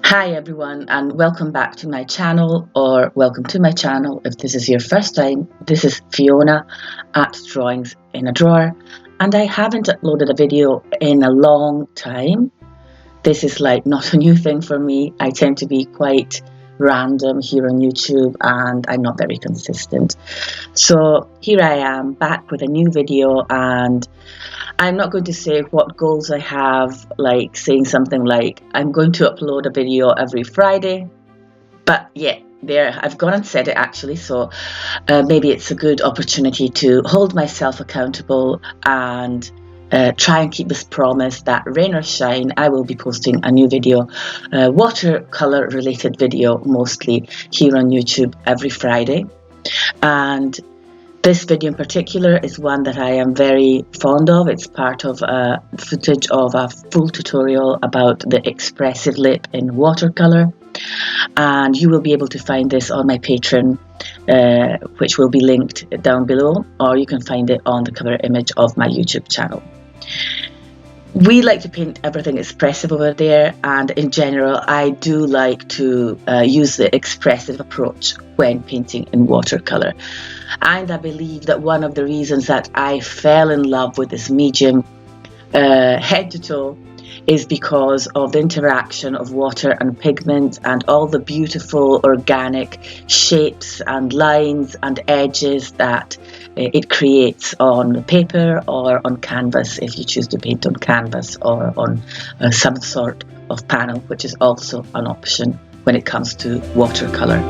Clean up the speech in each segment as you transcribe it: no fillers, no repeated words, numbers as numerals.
Hi everyone, and welcome back to my channel, or welcome to my channel if this is your first time. This is Fiona at Drawings in a Drawer, and I haven't uploaded a video in a long time. This is like not a new thing for me. I tend to be quite random here on YouTube and I'm not very consistent. So here I am back with a new video, and I'm not going to say what goals I have, like saying something like I'm going to upload a video every Friday, but yeah, there, I've gone and said it actually, so maybe it's a good opportunity to hold myself accountable and try and keep this promise that rain or shine, I will be posting a new video, watercolor related video mostly, here on YouTube every Friday. And this video in particular is one that I am very fond of. It's part of footage of a full tutorial about the expressive lip in watercolor, and you will be able to find this on my Patreon, which will be linked down below, or you can find it on the cover image of my YouTube channel. We like to paint everything expressive over there, and in general I do like to use the expressive approach when painting in watercolor. And I believe that one of the reasons that I fell in love with this medium head to toe is because of the interaction of water and pigment and all the beautiful organic shapes and lines and edges that it creates on paper or on canvas, if you choose to paint on canvas or on some sort of panel, which is also an option when it comes to watercolor.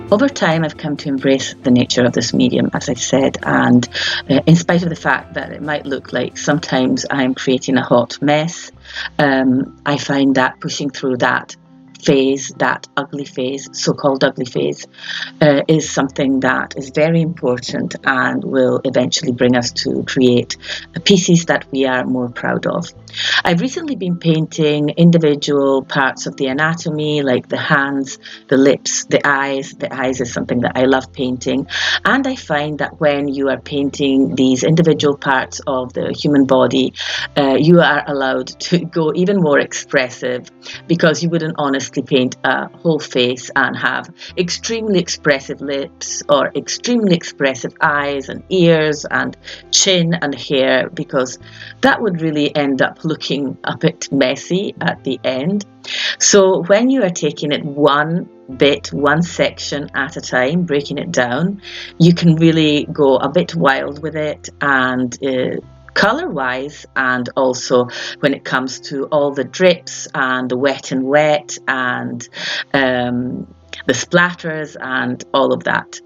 Over time, I've come to embrace the nature of this medium, as I've said, and in spite of the fact that it might look like sometimes I'm creating a hot mess, I find that pushing through that phase, that ugly phase, so-called ugly phase, is something that is very important and will eventually bring us to create pieces that we are more proud of. I've recently been painting individual parts of the anatomy, like the hands, the lips, the eyes. The eyes is something that I love painting, and I find that when you are painting these individual parts of the human body, you are allowed to go even more expressive, because you wouldn't honestly paint a whole face and have extremely expressive lips or extremely expressive eyes and ears and chin and hair, because that would really end up looking a bit messy at the end. So when you are taking it one bit, one section at a time, breaking it down, you can really go a bit wild with it, and color wise, and also when it comes to all the drips and the wet and wet and the splatters and all of that.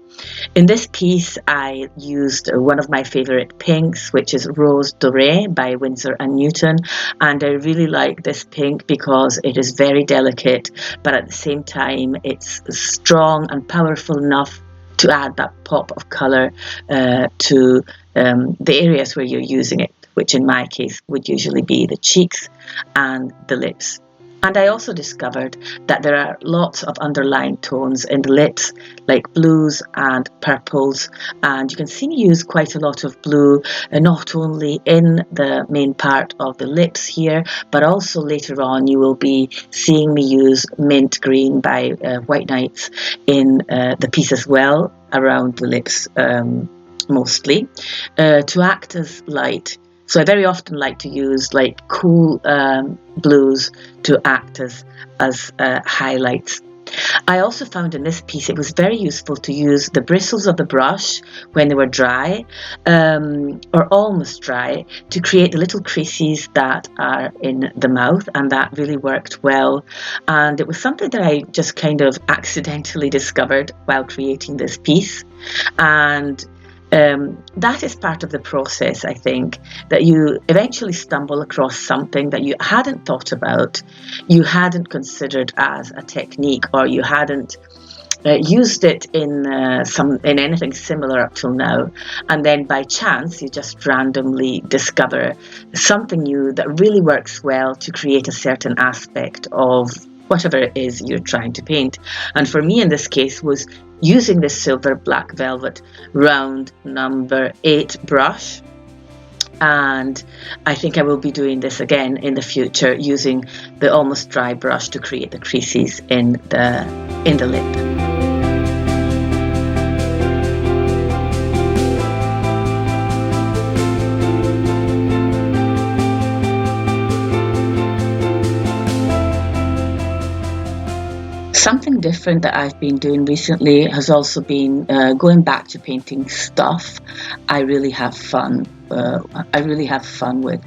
In this piece, I used one of my favorite pinks, which is Rose Doré by Winsor Newton, and I really like this pink because it is very delicate, but at the same time it's strong and powerful enough to add that pop of color to the areas where you're using it, which in my case would usually be the cheeks and the lips. And I also discovered that there are lots of underlying tones in the lips, like blues and purples, and you can see me use quite a lot of blue, not only in the main part of the lips here, but also later on you will be seeing me use mint green by White Nights in the piece as well, around the lips mostly, to act as light. So I very often like to use like cool blues to act as highlights. I also found in this piece it was very useful to use the bristles of the brush when they were dry, or almost dry, to create the little creases that are in the mouth, and that really worked well. And it was something that I just kind of accidentally discovered while creating this piece, and that is part of the process, I think, that you eventually stumble across something that you hadn't thought about, you hadn't considered as a technique, or you hadn't used it in anything similar up till now, and then by chance you just randomly discover something new that really works well to create a certain aspect of whatever it is you're trying to paint. And for me in this case was using this silver black velvet round number 8 brush. And I think I will be doing this again in the future, using the almost dry brush to create the creases in the lip. Something different that I've been doing recently has also been going back to painting stuff I really have fun with.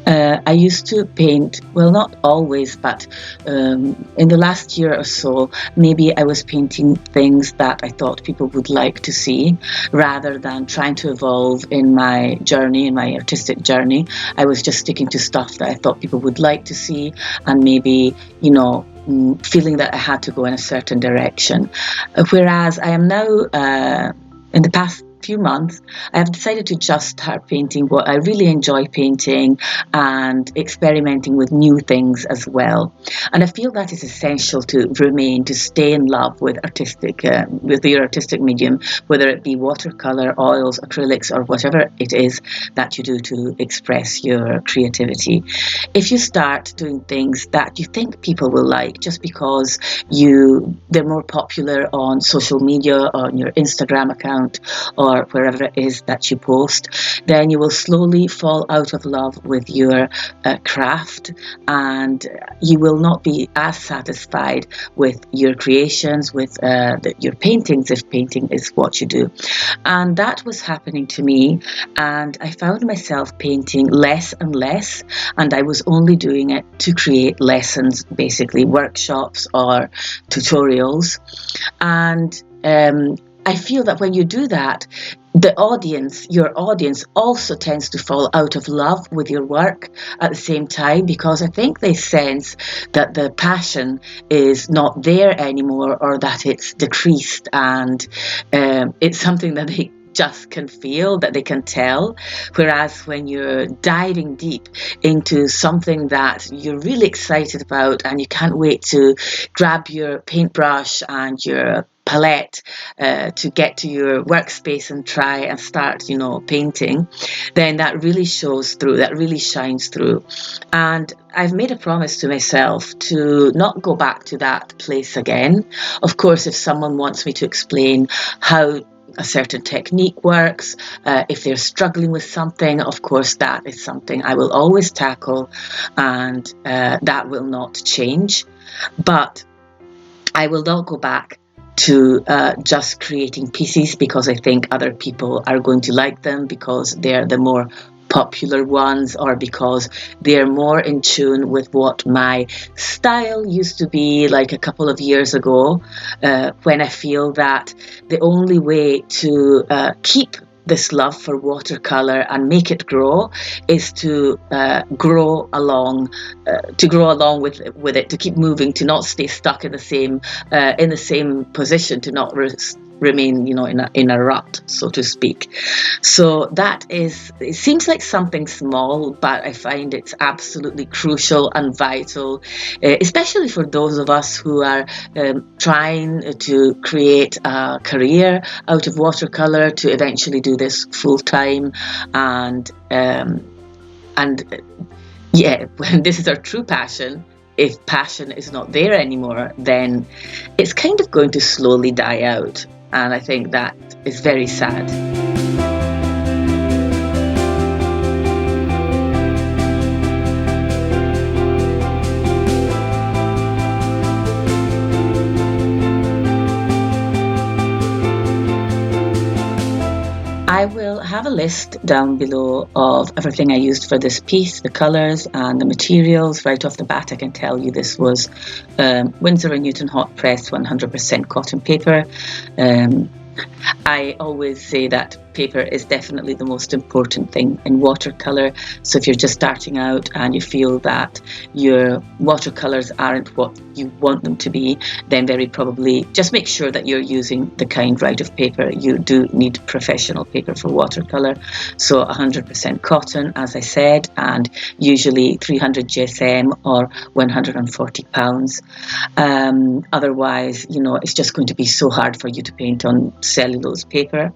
I used to paint, well, not always, but in the last year or so, maybe I was painting things that I thought people would like to see, rather than trying to evolve in my journey, in my artistic journey. I was just sticking to stuff that I thought people would like to see, and maybe, feeling that I had to go in a certain direction. Whereas I am now, in the past few months, I have decided to just start painting what I really enjoy painting and experimenting with new things as well. And I feel that is essential to stay in love with your artistic medium, whether it be watercolor, oils, acrylics, or whatever it is that you do to express your creativity. If you start doing things that you think people will like just because they're more popular on social media, on your Instagram account, or wherever it is that you post, then you will slowly fall out of love with your craft, and you will not be as satisfied with your creations, with your paintings, if painting is what you do. And that was happening to me, and I found myself painting less and less, and I was only doing it to create lessons, basically workshops or tutorials. And I feel that when you do that, your audience also tends to fall out of love with your work at the same time, because I think they sense that the passion is not there anymore, or that it's decreased, and it's something that they just can feel, that they can tell. Whereas when you're diving deep into something that you're really excited about, and you can't wait to grab your paintbrush and your palette to get to your workspace and try and start, painting, then that really shows through, that really shines through. And I've made a promise to myself to not go back to that place again. Of course, if someone wants me to explain how a certain technique works, if they're struggling with something, of course that is something I will always tackle, and that will not change. But I will not go back to just creating pieces because I think other people are going to like them, because they're the more popular ones, or because they're more in tune with what my style used to be like a couple of years ago, when I feel that the only way to keep this love for watercolor and make it grow is to grow along with it, to keep moving, to not stay stuck in the same position, to not remain in a rut, so to speak. So it seems like something small, but I find it's absolutely crucial and vital, especially for those of us who are trying to create a career out of watercolor, to eventually do this full time. And when this is our true passion, if passion is not there anymore, then it's kind of going to slowly die out. And I think that is very sad. I will have a list down below of everything I used for this piece, the colours and the materials. Right off the bat, I can tell you this was Winsor Newton Hot pressed 100% cotton paper. I always say that paper is definitely the most important thing in watercolour. So if you're just starting out and you feel that your watercolours aren't what you want them to be, then very probably just make sure that you're using the kind right of paper. You do need professional paper for watercolour. So 100% cotton, as I said, and usually 300 GSM or 140 pounds. Otherwise, it's just going to be so hard for you to paint on cellulose paper.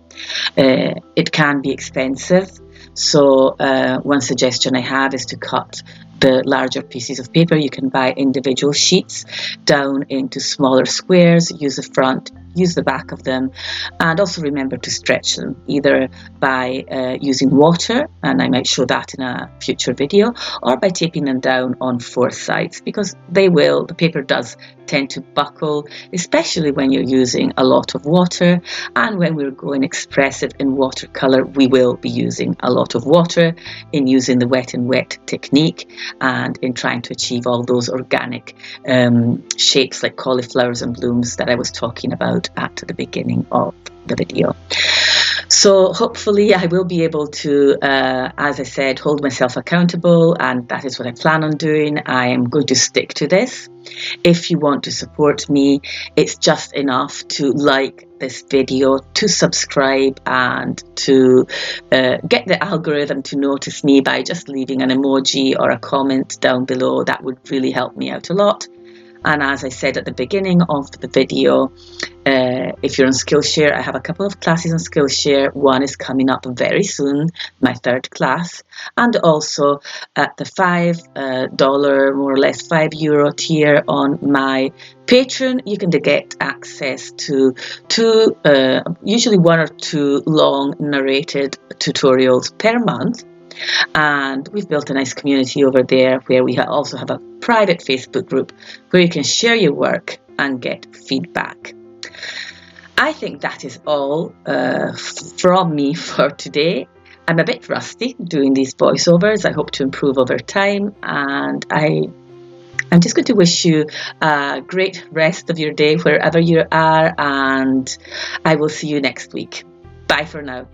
It can be expensive. So one suggestion I have is to cut the larger pieces of paper. You can buy individual sheets down into smaller squares, use the front, use the back of them, and also remember to stretch them either by using water, and I might show that in a future video, or by taping them down on 4 sides, because the paper does tend to buckle, especially when you're using a lot of water. And when we're going expressive in watercolour, we will be using a lot of water in using the wet and wet technique and in trying to achieve all those organic shapes like cauliflowers and blooms that I was talking about at the beginning of the video. So hopefully I will be able to, as I said, hold myself accountable, and that is what I plan on doing. I am going to stick to this. If you want to support me, it's just enough to like this video, to subscribe, and to get the algorithm to notice me by just leaving an emoji or a comment down below. That would really help me out a lot. And as I said at the beginning of the video, if you're on Skillshare, I have a couple of classes on Skillshare. One is coming up very soon, my 3rd class. And also at the $5, more or less €5 tier on my Patreon, you can get access to usually 1 or 2 long narrated tutorials per month. And we've built a nice community over there where we also have a private Facebook group where you can share your work and get feedback. I think that is all from me for today. I'm a bit rusty doing these voiceovers. I hope to improve over time, and I'm just going to wish you a great rest of your day wherever you are, and I will see you next week. Bye for now.